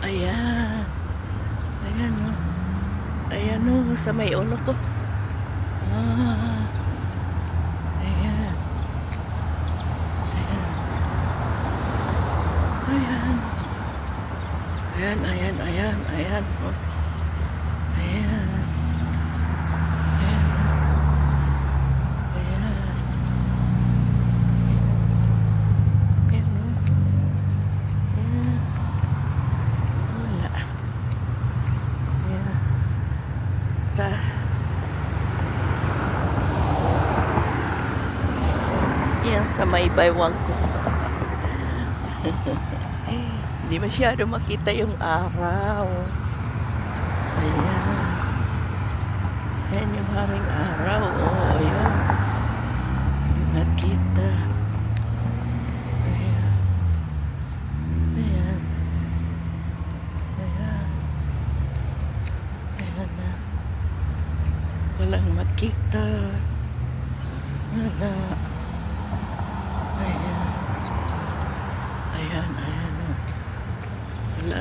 Ayan. Ayan o. Ayan o, sa may ulo ko. Ah. Ayan. Ayan. Ayan. Ayan, ayan, ayan, ayan. Oh. Ayan. Ayan. Ayan. Ayan o. Ayan. Wala. Ayan. Yan sa may baywang ko. Hindi masyado makita yung araw. Ayan. Ayan yung haring araw. Oh, ayan. Hindi makita. Ayan. Ayan. Ayan. Ayan na. Walang makita. Wala. Ayan. Ayan, ayan. Wala